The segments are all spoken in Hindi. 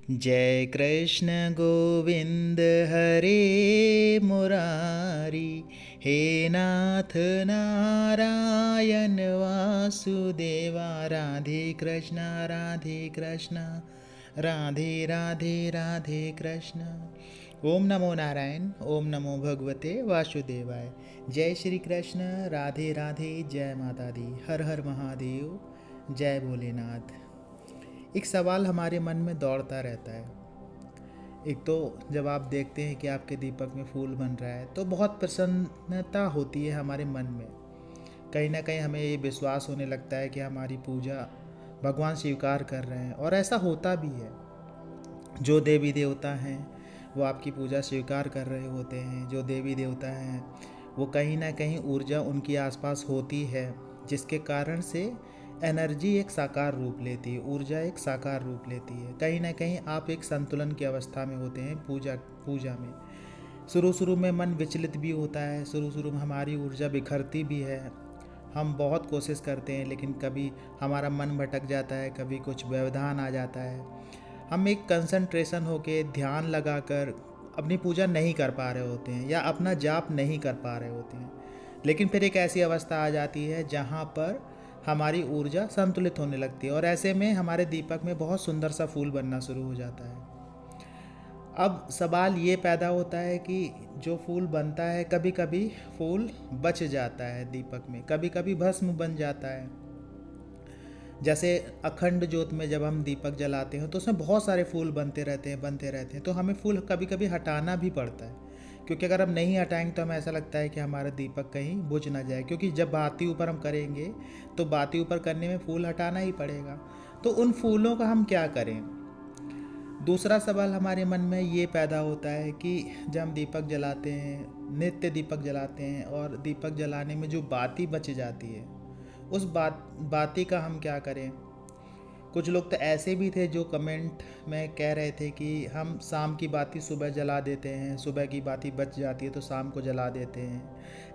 जय कृष्ण गोविंद हरे मुरारी, हे नाथ नारायण वासुदेवा। राधे कृष्ण राधे कृष्ण, राधे राधे राधे कृष्ण। ओम नमो नारायण, ओम नमो भगवते वासुदेवाय। जय श्री कृष्ण, राधे राधे, जय माता दी, हर हर महादेव, जय भोलेनाथ। एक सवाल हमारे मन में दौड़ता रहता है। एक तो जब आप देखते हैं कि आपके दीपक में फूल बन रहा है तो बहुत प्रसन्नता होती है हमारे मन में। कहीं ना कहीं हमें ये विश्वास होने लगता है कि हमारी पूजा भगवान स्वीकार कर रहे हैं, और ऐसा होता भी है। जो देवी देवता हैं वो आपकी पूजा स्वीकार कर रहे होते हैं। जो देवी देवता हैं वो कहीं ना कहीं ऊर्जा उनके आसपास होती है, जिसके कारण से एनर्जी एक साकार रूप लेती है, ऊर्जा एक साकार रूप लेती है। कहीं ना कहीं आप एक संतुलन की अवस्था में होते हैं पूजा में। शुरू शुरू में मन विचलित भी होता है, शुरू शुरू में हमारी ऊर्जा बिखरती भी है। हम बहुत कोशिश करते हैं लेकिन कभी हमारा मन भटक जाता है, कभी कुछ व्यवधान आ जाता है। हम एक कंसंट्रेशन होके ध्यान लगाकर अपनी पूजा नहीं कर पा रहे होते हैं या अपना जाप नहीं कर पा रहे होते हैं। लेकिन फिर एक ऐसी अवस्था आ जाती है जहाँ पर हमारी ऊर्जा संतुलित होने लगती है, और ऐसे में हमारे दीपक में बहुत सुंदर सा फूल बनना शुरू हो जाता है। अब सवाल ये पैदा होता है कि जो फूल बनता है, कभी कभी फूल बच जाता है दीपक में, कभी कभी भस्म बन जाता है। जैसे अखंड ज्योत में जब हम दीपक जलाते हैं तो उसमें बहुत सारे फूल बनते रहते हैं, तो हमें फूल कभी कभी हटाना भी पड़ता है, क्योंकि अगर हम नहीं हटाएंगे तो हमें ऐसा लगता है कि हमारा दीपक कहीं बुझ ना जाए। क्योंकि जब बाती ऊपर हम करेंगे तो बाती ऊपर करने में फूल हटाना ही पड़ेगा। तो उन फूलों का हम क्या करें? दूसरा सवाल हमारे मन में ये पैदा होता है कि जब हम दीपक जलाते हैं, नित्य दीपक जलाते हैं, और दीपक जलाने में जो बाती बच जाती है उस बाती का हम क्या करें? कुछ लोग तो ऐसे भी थे जो कमेंट में कह रहे थे कि हम शाम की बाती सुबह जला देते हैं, सुबह की बाती बच जाती है तो शाम को जला देते हैं।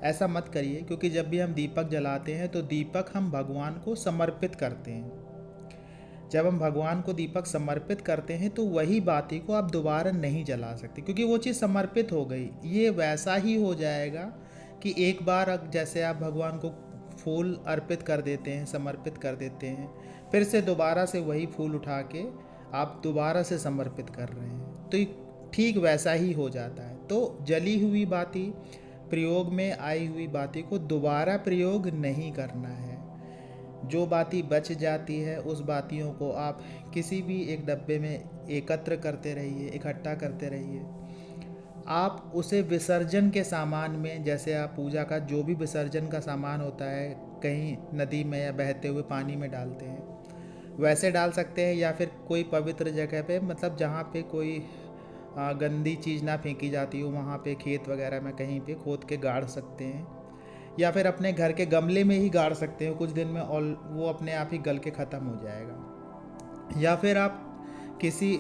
ऐसा मत करिए, क्योंकि जब भी हम दीपक जलाते हैं तो दीपक हम भगवान को समर्पित करते हैं। जब हम भगवान को दीपक समर्पित करते हैं तो वही बाती को आप दोबारा नहीं जला सकते, क्योंकि वो चीज़ समर्पित हो गई। ये वैसा ही हो जाएगा कि एक बार जैसे आप भगवान को फूल अर्पित कर देते हैं, समर्पित कर देते हैं, फिर से दोबारा से वही फूल उठा के आप दोबारा से समर्पित कर रहे हैं, तो ठीक वैसा ही हो जाता है। तो जली हुई बाती, प्रयोग में आई हुई बाती को दोबारा प्रयोग नहीं करना है। जो बाती बच जाती है उस बातियों को आप किसी भी एक डब्बे में एकत्र करते रहिए, इकट्ठा करते रहिए। आप उसे विसर्जन के सामान में, जैसे आप पूजा का जो भी विसर्जन का सामान होता है, कहीं नदी में या बहते हुए पानी में डालते हैं, वैसे डाल सकते हैं, या फिर कोई पवित्र जगह पे, मतलब जहाँ पे कोई गंदी चीज़ ना फेंकी जाती हो, वहाँ पे खेत वगैरह में कहीं पे खोद के गाड़ सकते हैं, या फिर अपने घर के गमले में ही गाड़ सकते हैं। कुछ दिन में और वो अपने आप ही गल के ख़त्म हो जाएगा। या फिर आप किसी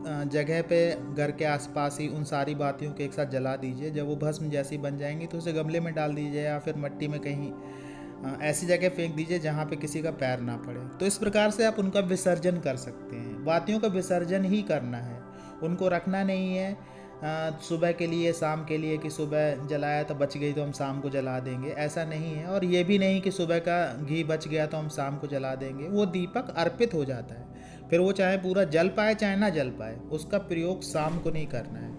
जगह पे घर के आसपास ही उन सारी बातियों को एक साथ जला दीजिए। जब वो भस्म जैसी बन जाएंगी तो उसे गमले में डाल दीजिए, या फिर मिट्टी में कहीं ऐसी जगह फेंक दीजिए जहाँ पे किसी का पैर ना पड़े। तो इस प्रकार से आप उनका विसर्जन कर सकते हैं। बातियों का विसर्जन ही करना है, उनको रखना नहीं है सुबह के लिए, शाम के लिए, कि सुबह जलाया तो बच गई तो हम शाम को जला देंगे, ऐसा नहीं है। और ये भी नहीं कि सुबह का घी बच गया तो हम शाम को जला देंगे। वो दीपक अर्पित हो जाता है, फिर वो चाहे पूरा जल पाए चाहे ना जल पाए, उसका प्रयोग शाम को नहीं करना है।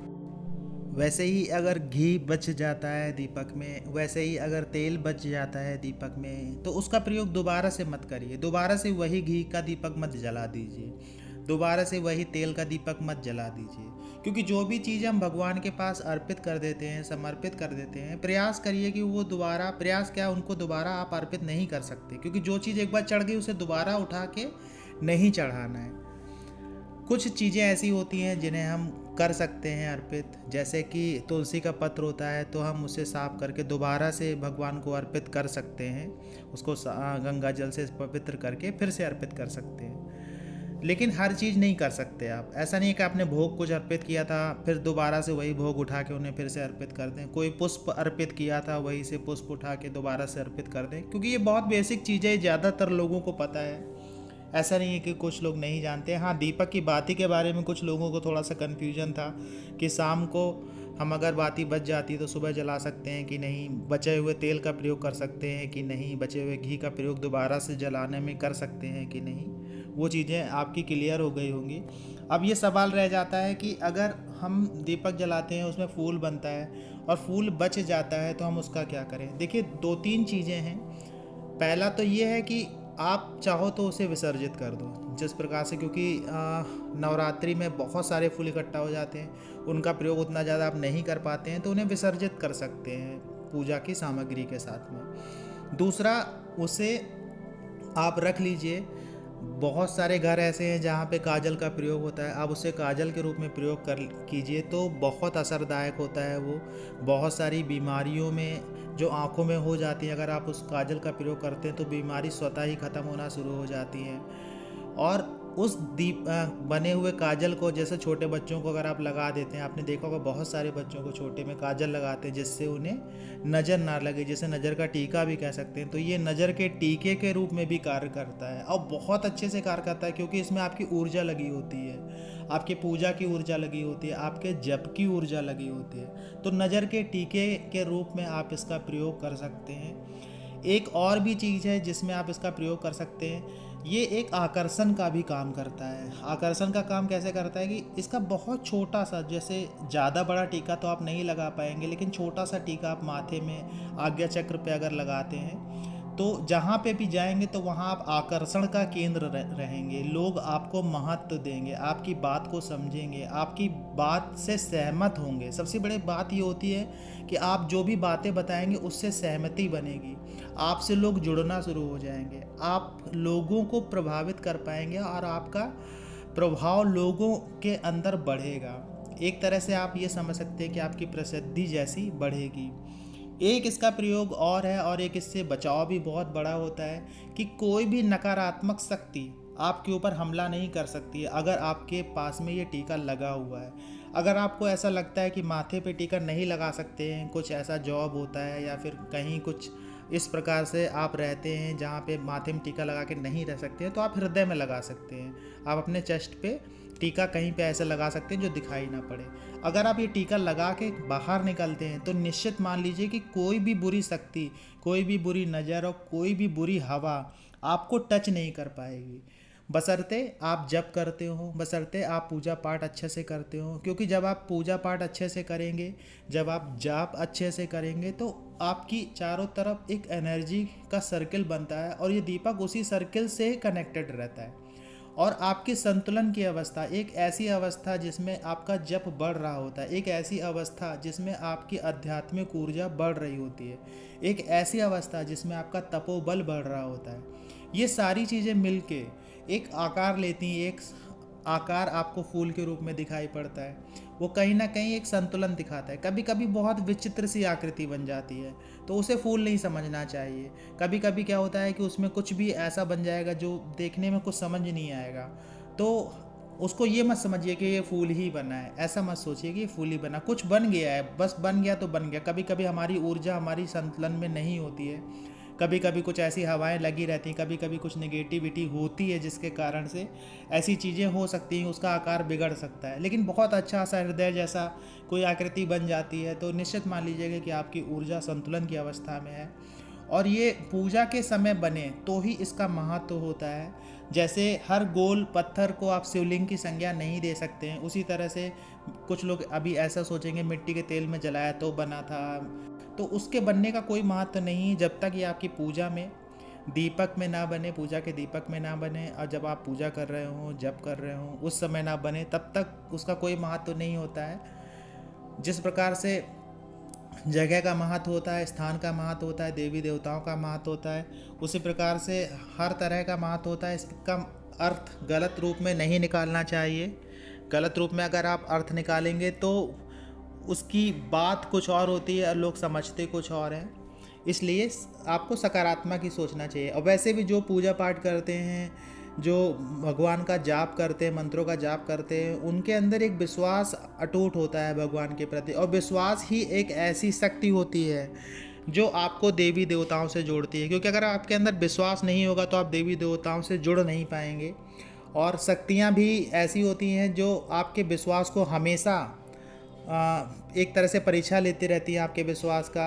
वैसे ही अगर घी बच जाता है दीपक में, वैसे ही अगर तेल बच जाता है दीपक में, तो उसका प्रयोग दोबारा से मत करिए। दोबारा से वही घी का दीपक मत जला दीजिए, दोबारा से वही तेल का दीपक मत जला दीजिए। क्योंकि जो भी चीज़ हम भगवान के पास अर्पित कर देते हैं, समर्पित कर देते हैं, प्रयास करिए कि वो दोबारा, प्रयास क्या, उनको दोबारा आप अर्पित नहीं कर सकते, क्योंकि जो चीज़ एक बार चढ़ गई उसे दोबारा उठा के नहीं चढ़ाना है। कुछ चीज़ें ऐसी होती हैं जिन्हें हम कर सकते हैं अर्पित, जैसे कि तुलसी का पत्र होता है तो हम उसे साफ करके दोबारा से भगवान को अर्पित कर सकते हैं, उसको गंगा जल से पवित्र करके फिर से अर्पित कर सकते हैं। लेकिन हर चीज़ नहीं कर सकते आप। ऐसा नहीं है कि आपने भोग कुछ अर्पित किया था फिर दोबारा से वही भोग उठा के उन्हें फिर से अर्पित कर दें। कोई पुष्प अर्पित किया था वही से पुष्प उठा के दोबारा से अर्पित कर दें, क्योंकि ये बहुत बेसिक चीज़ें ज़्यादातर लोगों को पता है। ऐसा नहीं है कि कुछ लोग नहीं जानते। हाँ, दीपक की बाती के बारे में कुछ लोगों को थोड़ा सा कन्फ्यूजन था कि शाम को हम अगर बाती बच जाती तो सुबह जला सकते हैं कि नहीं, बचे हुए तेल का प्रयोग कर सकते हैं कि नहीं, बचे हुए घी का प्रयोग दोबारा से जलाने में कर सकते हैं कि नहीं, वो चीज़ें आपकी क्लियर हो गई होंगी। अब ये सवाल रह जाता है कि अगर हम दीपक जलाते हैं, उसमें फूल बनता है और फूल बच जाता है तो हम उसका क्या करें। देखिए, 2-3 चीज़ें हैं। पहला तो ये है कि आप चाहो तो उसे विसर्जित कर दो, जिस प्रकार से, क्योंकि नवरात्रि में बहुत सारे फूल इकट्ठा हो जाते हैं, उनका प्रयोग उतना ज़्यादा आप नहीं कर पाते हैं, तो उन्हें विसर्जित कर सकते हैं पूजा की सामग्री के साथ में। दूसरा, उसे आप रख लीजिए। बहुत सारे घर ऐसे हैं जहाँ पे काजल का प्रयोग होता है, आप उसे काजल के रूप में प्रयोग कर कीजिए तो बहुत असरदायक होता है वो। बहुत सारी बीमारियों में जो आँखों में हो जाती हैं, अगर आप उस काजल का प्रयोग करते हैं तो बीमारी स्वतः ही ख़त्म होना शुरू हो जाती है। और उस बने हुए काजल को, जैसे छोटे बच्चों को अगर आप लगा देते हैं, आपने देखा होगा बहुत सारे बच्चों को छोटे में काजल लगाते हैं जिससे उन्हें नज़र ना लगे, जिसे नज़र का टीका भी कह सकते हैं। तो ये नज़र के टीके के रूप में भी कार्य करता है और बहुत अच्छे से कार्य करता है, क्योंकि इसमें आपकी ऊर्जा लगी होती है, आपके पूजा की ऊर्जा लगी होती है, आपके जप की ऊर्जा लगी होती है। तो नज़र के टीके के रूप में आप इसका प्रयोग कर सकते हैं। एक और भी चीज़ है जिसमें आप इसका प्रयोग कर सकते हैं, ये एक आकर्षण का भी काम करता है। आकर्षण का काम कैसे करता है कि इसका बहुत छोटा सा, जैसे ज़्यादा बड़ा टीका तो आप नहीं लगा पाएंगे, लेकिन छोटा सा टीका आप माथे में आज्ञा चक्र पे अगर लगाते हैं तो जहाँ पे भी जाएंगे तो वहाँ आप आकर्षण का केंद्र रहेंगे। लोग आपको महत्व देंगे, आपकी बात को समझेंगे, आपकी बात से सहमत होंगे। सबसे बड़ी बात ये होती है कि आप जो भी बातें बताएंगे उससे सहमति बनेगी, आपसे लोग जुड़ना शुरू हो जाएंगे, आप लोगों को प्रभावित कर पाएंगे और आपका प्रभाव लोगों के अंदर बढ़ेगा। एक तरह से आप ये समझ सकते हैं कि आपकी प्रसिद्धि जैसी बढ़ेगी। एक इसका प्रयोग और है, और एक इससे बचाव भी बहुत बड़ा होता है कि कोई भी नकारात्मक शक्ति आपके ऊपर हमला नहीं कर सकती है अगर आपके पास में ये टीका लगा हुआ है। अगर आपको ऐसा लगता है कि माथे पे टीका नहीं लगा सकते हैं, कुछ ऐसा जॉब होता है या फिर कहीं कुछ इस प्रकार से आप रहते हैं जहाँ पे माथे में टीका लगा के नहीं रह सकते हैं, तो आप हृदय में लगा सकते हैं। आप अपने चेस्ट पे टीका कहीं पे ऐसे लगा सकते हैं जो दिखाई ना पड़े। अगर आप ये टीका लगा के बाहर निकलते हैं तो निश्चित मान लीजिए कि कोई भी बुरी शक्ति, कोई भी बुरी नज़र और कोई भी बुरी हवा आपको टच नहीं कर पाएगी, बशर्ते आप जप करते हो, बशर्ते आप पूजा पाठ अच्छे से करते हो। क्योंकि जब आप पूजा पाठ अच्छे से करेंगे, जब आप जाप अच्छे से करेंगे तो आपकी चारों तरफ एक एनर्जी का सर्किल बनता है और ये दीपक उसी सर्किल से कनेक्टेड रहता है। और आपकी संतुलन की अवस्था, एक ऐसी अवस्था जिसमें आपका जप बढ़ रहा होता है, एक ऐसी अवस्था जिसमें आपकी आध्यात्मिक ऊर्जा बढ़ रही होती है, एक ऐसी अवस्था जिसमें आपका तपोबल बढ़ रहा होता है, ये सारी चीज़ें मिलके एक आकार लेती हैं। एक आकार आपको फूल के रूप में दिखाई पड़ता है, वो कहीं ना कहीं एक संतुलन दिखाता है। कभी कभी बहुत विचित्र सी आकृति बन जाती है तो उसे फूल नहीं समझना चाहिए। कभी कभी क्या होता है कि उसमें कुछ भी ऐसा बन जाएगा जो देखने में कुछ समझ नहीं आएगा, तो उसको ये मत समझिए कि ये फूल ही बना है, ऐसा मत सोचिए कि ये फूल ही बना। कुछ बन गया है, बस बन गया तो बन गया। कभी कभी हमारी ऊर्जा हमारी संतुलन में नहीं होती है, कभी कभी कुछ ऐसी हवाएं लगी रहती हैं, कभी कभी कुछ नेगेटिविटी होती है जिसके कारण से ऐसी चीज़ें हो सकती हैं, उसका आकार बिगड़ सकता है। लेकिन बहुत अच्छा सा हृदय जैसा कोई आकृति बन जाती है तो निश्चित मान लीजिएगा कि आपकी ऊर्जा संतुलन की अवस्था में है। और ये पूजा के समय बने तो ही इसका महत्व होता है। जैसे हर गोल पत्थर को आप शिवलिंग की संज्ञा नहीं दे सकते हैं, उसी तरह से कुछ लोग अभी ऐसा सोचेंगे मिट्टी के तेल में जलाया तो बना था, तो उसके बनने का कोई महत्व नहीं जब तक ये आपकी पूजा में दीपक में ना बने, पूजा के दीपक में ना बने। और जब आप पूजा कर रहे हो, जप कर रहे हो, उस समय ना बने, तब तक उसका कोई महत्व नहीं होता है। जिस प्रकार से जगह का महत्व होता है, स्थान का महत्व होता है, देवी देवताओं का महत्व होता है, उसी प्रकार से हर तरह का महत्व होता है। इसका अर्थ गलत रूप में नहीं निकालना चाहिए। गलत रूप में अगर आप अर्थ निकालेंगे तो उसकी बात कुछ और होती है और लोग समझते कुछ और हैं। इसलिए आपको सकारात्मक ही सोचना चाहिए। और वैसे भी जो पूजा पाठ करते हैं, जो भगवान का जाप करते हैं, मंत्रों का जाप करते हैं, उनके अंदर एक विश्वास अटूट होता है भगवान के प्रति। और विश्वास ही एक ऐसी शक्ति होती है जो आपको देवी देवताओं से जोड़ती है, क्योंकि अगर आपके अंदर विश्वास नहीं होगा तो आप देवी देवताओं से जुड़ नहीं पाएंगे। और शक्तियाँ भी ऐसी होती हैं जो आपके विश्वास को हमेशा एक तरह से परीक्षा लेती रहती हैं आपके विश्वास का,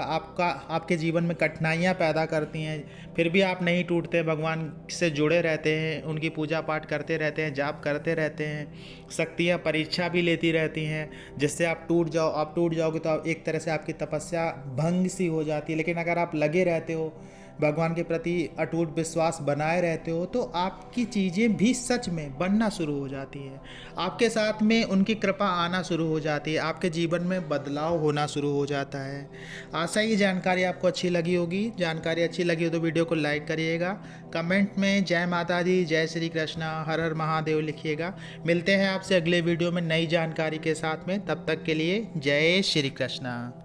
आपके जीवन में कठिनाइयाँ पैदा करती हैं, फिर भी आप नहीं टूटते, भगवान से जुड़े रहते हैं, उनकी पूजा पाठ करते रहते हैं, जाप करते रहते हैं। शक्तियाँ परीक्षा भी लेती रहती हैं, जिससे आप टूट जाओगे तो एक तरह से आपकी तपस्या भंग सी हो जाती है। लेकिन अगर आप लगे रहते हो, भगवान के प्रति अटूट विश्वास बनाए रहते हो, तो आपकी चीज़ें भी सच में बनना शुरू हो जाती हैं, आपके साथ में उनकी कृपा आना शुरू हो जाती है, आपके जीवन में बदलाव होना शुरू हो जाता है। आशा ये जानकारी आपको अच्छी लगी होगी। जानकारी अच्छी लगी हो तो वीडियो को लाइक करिएगा, कमेंट में जय माता दी, जय श्री कृष्णा, हर हर महादेव लिखिएगा। मिलते हैं आपसे अगले वीडियो में नई जानकारी के साथ में, तब तक के लिए जय श्री कृष्णा।